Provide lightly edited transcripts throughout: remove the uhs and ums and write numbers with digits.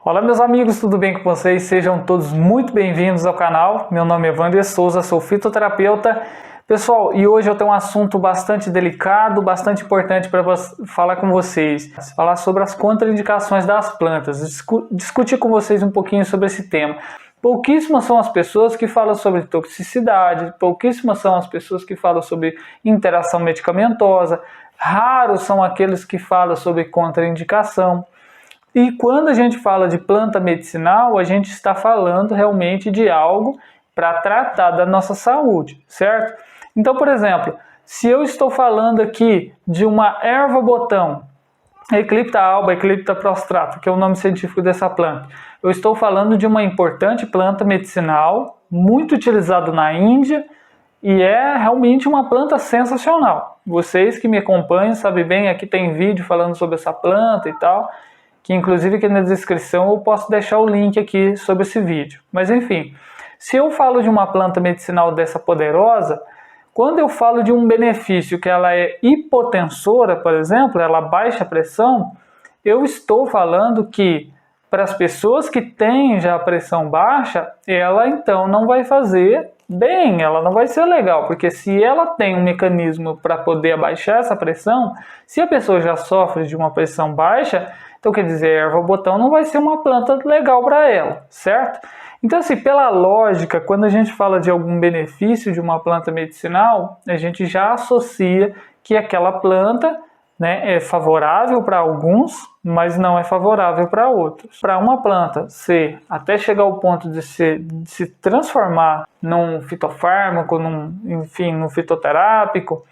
Olá meus amigos, tudo bem com vocês? Sejam todos muito bem-vindos ao canal. Meu nome é Wander Souza, sou fitoterapeuta. Pessoal, e hoje eu tenho um assunto bastante delicado, bastante importante para falar com vocês. Falar sobre as contraindicações das plantas, discutir com vocês um pouquinho sobre esse tema. Pouquíssimas são as pessoas que falam sobre toxicidade, pouquíssimas são as pessoas que falam sobre interação medicamentosa, raros são aqueles que falam sobre contraindicação. E quando a gente fala de planta medicinal, a gente está falando realmente de algo para tratar da nossa saúde, certo? Então, por exemplo, se eu estou falando aqui de uma erva botão, Eclipta alba, Eclipta prostrata, que é o nome científico dessa planta, eu estou falando de uma importante planta medicinal, muito utilizada na Índia, e é realmente uma planta sensacional. Vocês que me acompanham sabem bem, aqui tem vídeo falando sobre essa planta e tal, que inclusive aqui na descrição eu posso deixar o link aqui sobre esse vídeo. Mas enfim, se eu falo de uma planta medicinal dessa poderosa, quando eu falo de um benefício que ela é hipotensora, por exemplo, ela baixa a pressão, eu estou falando que para as pessoas que têm já a pressão baixa, ela então não vai fazer bem, ela não vai ser legal, porque se ela tem um mecanismo para poder abaixar essa pressão, se a pessoa já sofre de uma pressão baixa, então quer dizer, a erva botão não vai ser uma planta legal para ela, certo? Então assim, pela lógica, quando a gente fala de algum benefício de uma planta medicinal, a gente já associa que aquela planta, né, é favorável para alguns, mas não é favorável para outros. Para uma planta até chegar ao ponto de se transformar num fitofármaco, num fitoterápico,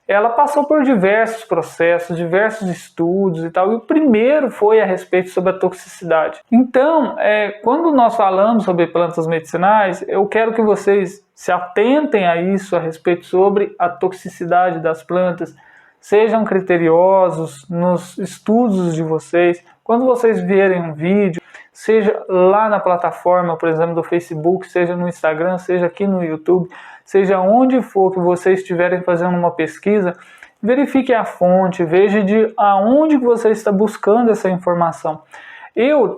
ela passou por diversos processos, diversos estudos e tal, e o primeiro foi a respeito sobre a toxicidade. Então, quando nós falamos sobre plantas medicinais, eu quero que vocês se atentem a isso, a respeito sobre a toxicidade das plantas, sejam criteriosos nos estudos de vocês. Quando vocês verem um vídeo, seja lá na plataforma, por exemplo, do Facebook, seja no Instagram, seja aqui no YouTube, seja onde for que vocês estiverem fazendo uma pesquisa, verifique a fonte, veja de aonde você está buscando essa informação.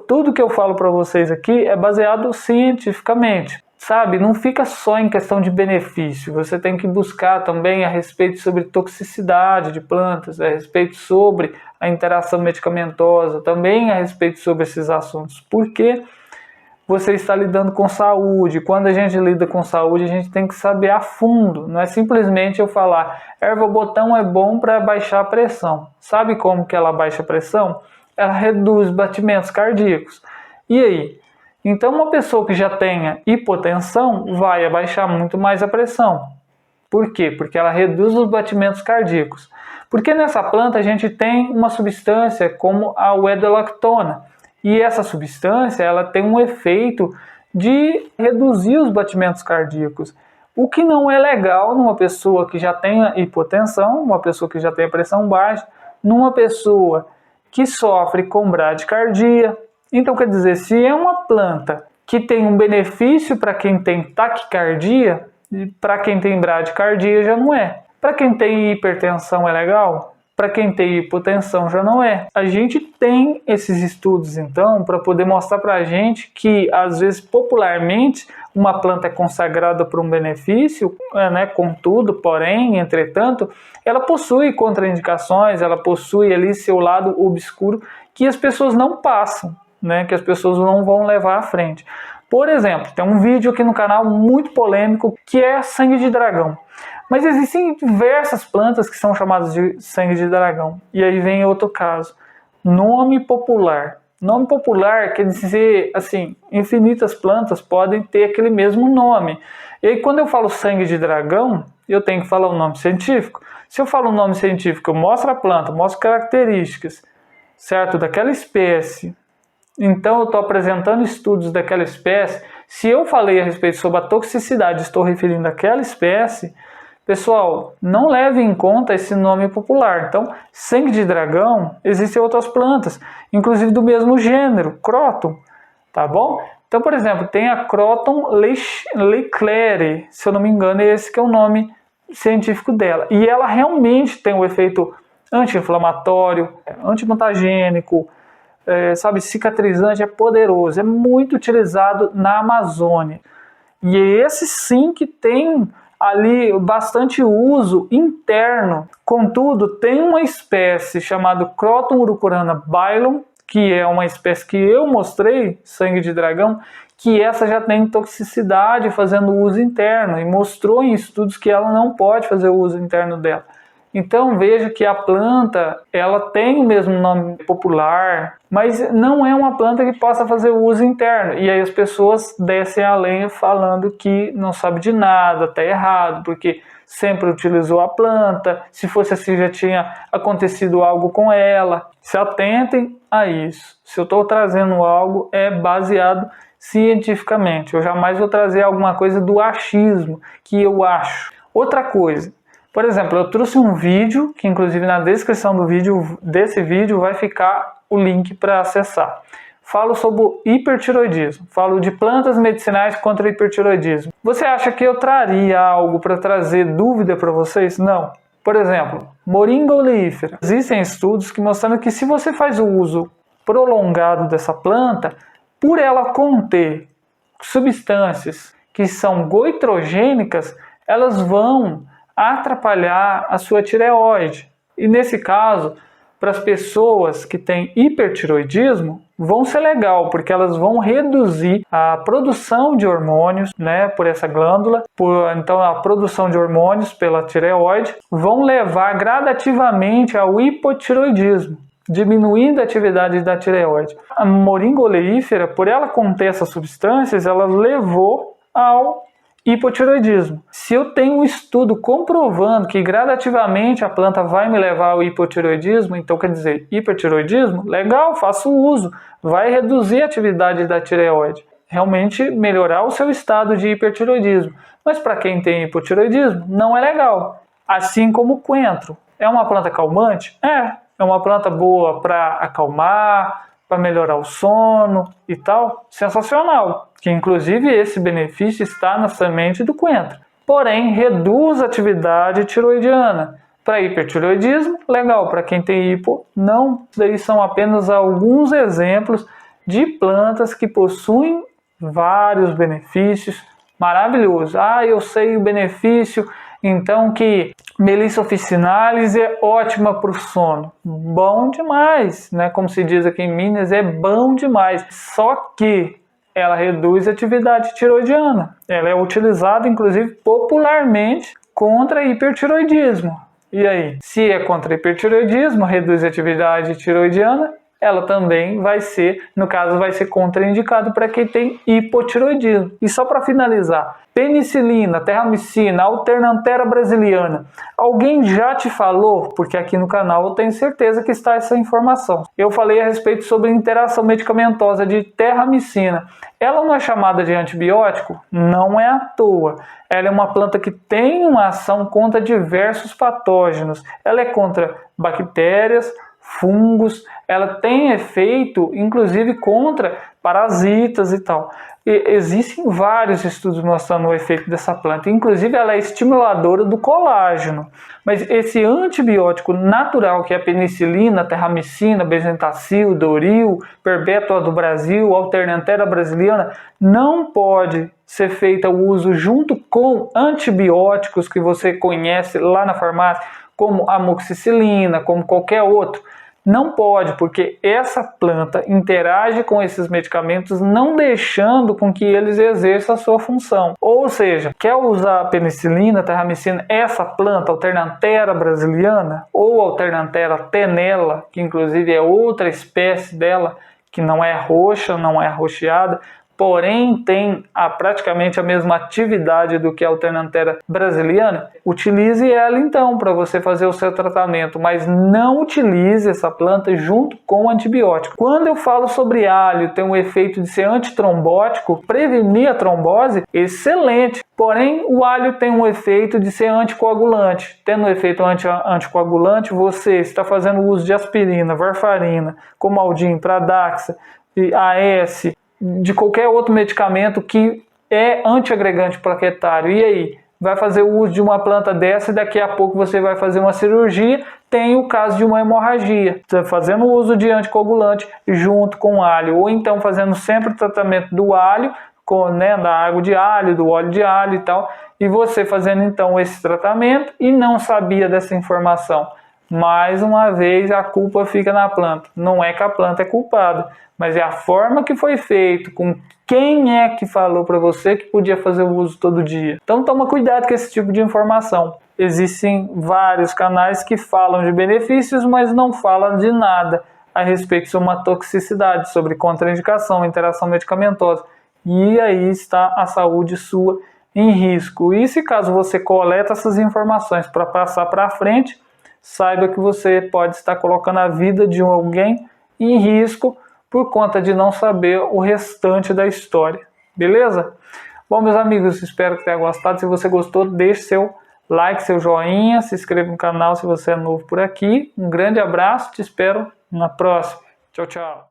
Tudo que eu falo para vocês aqui é baseado cientificamente. Sabe, não fica só em questão de benefício, você tem que buscar também a respeito sobre toxicidade de plantas, a respeito sobre a interação medicamentosa, também a respeito sobre esses assuntos, porque você está lidando com saúde. Quando a gente lida com saúde, a gente tem que saber a fundo, não é simplesmente eu falar, erva botão é bom para baixar a pressão. Sabe como que ela baixa a pressão? Ela reduz batimentos cardíacos. E aí? Então, uma pessoa que já tenha hipotensão vai abaixar muito mais a pressão. Por quê? Porque ela reduz os batimentos cardíacos. Porque nessa planta a gente tem uma substância como a uedolactona. E essa substância ela tem um efeito de reduzir os batimentos cardíacos. O que não é legal numa pessoa que já tenha hipotensão, uma pessoa que já tenha pressão baixa, numa pessoa que sofre com bradicardia. Então, quer dizer, se é uma planta que tem um benefício para quem tem taquicardia, para quem tem bradicardia já não é. Para quem tem hipertensão é legal? Para quem tem hipotensão já não é. A gente tem esses estudos, então, para poder mostrar para a gente que, às vezes, popularmente, uma planta é consagrada por um benefício, né? Contudo, porém, entretanto, ela possui contraindicações, ela possui ali seu lado obscuro que as pessoas não passam, né, que as pessoas não vão levar à frente. Por exemplo, tem um vídeo aqui no canal muito polêmico que é sangue de dragão. Mas existem diversas plantas que são chamadas de sangue de dragão. E aí vem outro caso. Nome popular. Nome popular quer dizer, assim, infinitas plantas podem ter aquele mesmo nome. E aí quando eu falo sangue de dragão, eu tenho que falar o nome científico. Se eu falo o nome científico, eu mostro a planta, mostro características, certo, daquela espécie. Então eu estou apresentando estudos daquela espécie. Se eu falei a respeito sobre a toxicidade, estou referindo àquela espécie, pessoal, não leve em conta esse nome popular. Então, sangue de dragão, existem outras plantas, inclusive do mesmo gênero, Croton, tá bom? Então, por exemplo, tem a Croton leclerc, se eu não me engano, é esse que é o nome científico dela. E ela realmente tem um efeito anti-inflamatório, antimutagênico, cicatrizante, é poderoso, é muito utilizado na Amazônia. E é esse sim que tem ali bastante uso interno. Contudo, tem uma espécie chamada Croton urucurana bailon, que é uma espécie que eu mostrei, sangue de dragão, que essa já tem toxicidade fazendo uso interno, e mostrou em estudos que ela não pode fazer o uso interno dela. Então veja que a planta, ela tem o mesmo nome popular, mas não é uma planta que possa fazer uso interno. E aí as pessoas descem a lenha falando que não sabe de nada, está errado, porque sempre utilizou a planta, se fosse assim já tinha acontecido algo com ela. Se atentem a isso. Se eu estou trazendo algo, é baseado cientificamente. Eu jamais vou trazer alguma coisa do achismo, que eu acho. Outra coisa, por exemplo, eu trouxe um vídeo, que inclusive na descrição desse vídeo vai ficar o link para acessar. Falo sobre o hipertiroidismo, falo de plantas medicinais contra o hipertiroidismo. Você acha que eu traria algo para trazer dúvida para vocês? Não. Por exemplo, moringa oleífera. Existem estudos que mostrando que se você faz o uso prolongado dessa planta, por ela conter substâncias que são goitrogênicas, elas vão atrapalhar a sua tireoide. E nesse caso, para as pessoas que têm hipertiroidismo, vão ser legal, porque elas vão reduzir a produção de hormônios, por essa glândula. Então a produção de hormônios pela tireoide vão levar gradativamente ao hipotiroidismo, diminuindo a atividade da tireoide. A moringa oleífera, por ela conter essas substâncias, ela levou ao hipotiroidismo. Se eu tenho um estudo comprovando que gradativamente a planta vai me levar ao hipotiroidismo, então quer dizer, hipertiroidismo, legal, faço uso, vai reduzir a atividade da tireoide, realmente melhorar o seu estado de hipertiroidismo. Mas para quem tem hipotiroidismo, não é legal. Assim como o coentro. É uma planta calmante? É uma planta boa para acalmar, para melhorar o sono e tal, sensacional, que inclusive esse benefício está na semente do coentro. Porém, reduz a atividade tiroidiana. Para hipertiroidismo, legal, para quem tem hipo, não. Daí são apenas alguns exemplos de plantas que possuem vários benefícios maravilhosos. Eu sei o benefício, então que Melissa officinalis é ótima para o sono. Bom demais, Como se diz aqui em Minas, é bom demais. Só que ela reduz a atividade tiroidiana. Ela é utilizada, inclusive, popularmente contra hipertiroidismo. E aí? Se é contra hipertiroidismo, reduz a atividade tiroidiana, ela também vai ser, no caso, vai ser contraindicado para quem tem hipotiroidismo. E só para finalizar, penicilina, terramicina, alternanthera brasiliana. Alguém já te falou? Porque aqui no canal eu tenho certeza que está essa informação. Eu falei a respeito sobre a interação medicamentosa de terramicina. Ela não é chamada de antibiótico? Não é à toa. Ela é uma planta que tem uma ação contra diversos patógenos. Ela é contra bactérias, fungos, ela tem efeito inclusive contra parasitas e tal. E existem vários estudos mostrando o efeito dessa planta, inclusive ela é estimuladora do colágeno. Mas esse antibiótico natural, que é a penicilina, terramicina, bezentacil, doril, perpétua do Brasil, alternanthera brasiliana, não pode ser feito o uso junto com antibióticos que você conhece lá na farmácia, como amoxicilina, como qualquer outro. Não pode, porque essa planta interage com esses medicamentos, não deixando com que eles exerçam a sua função. Ou seja, quer usar a penicilina, terramicina, essa planta, alternanthera brasiliana, ou alternanthera tenella, que inclusive é outra espécie dela, que não é roxa, não é arroxeada, porém tem praticamente a mesma atividade do que a alternanthera brasiliana, utilize ela então para você fazer o seu tratamento, mas não utilize essa planta junto com o antibiótico. Quando eu falo sobre alho, tem um efeito de ser antitrombótico, prevenir a trombose, excelente. Porém, o alho tem um efeito de ser anticoagulante. Tendo um efeito anticoagulante, você está fazendo uso de aspirina, varfarina, Comaldin, Pradaxa, AS, de qualquer outro medicamento que é antiagregante plaquetário. E aí? vai fazer o uso de uma planta dessa e daqui a pouco você vai fazer uma cirurgia, tem o caso de uma hemorragia. Você fazendo o uso de anticoagulante junto com alho, ou então fazendo sempre o tratamento do alho, da água de alho, do óleo de alho e tal, e você fazendo então esse tratamento e não sabia dessa informação. Mais uma vez a culpa fica na planta. Não é que a planta é culpada, mas é a forma que foi feito, com quem é que falou para você que podia fazer o uso todo dia. Então toma cuidado com esse tipo de informação. Existem vários canais que falam de benefícios, mas não falam de nada a respeito de uma toxicidade, sobre contraindicação, interação medicamentosa. E aí está a saúde sua em risco. E se caso você coleta essas informações para passar para frente, saiba que você pode estar colocando a vida de alguém em risco por conta de não saber o restante da história. Beleza? Bom, meus amigos, espero que tenha gostado. Se você gostou, deixe seu like, seu joinha, se inscreva no canal se você é novo por aqui. Um grande abraço, te espero na próxima. Tchau, tchau.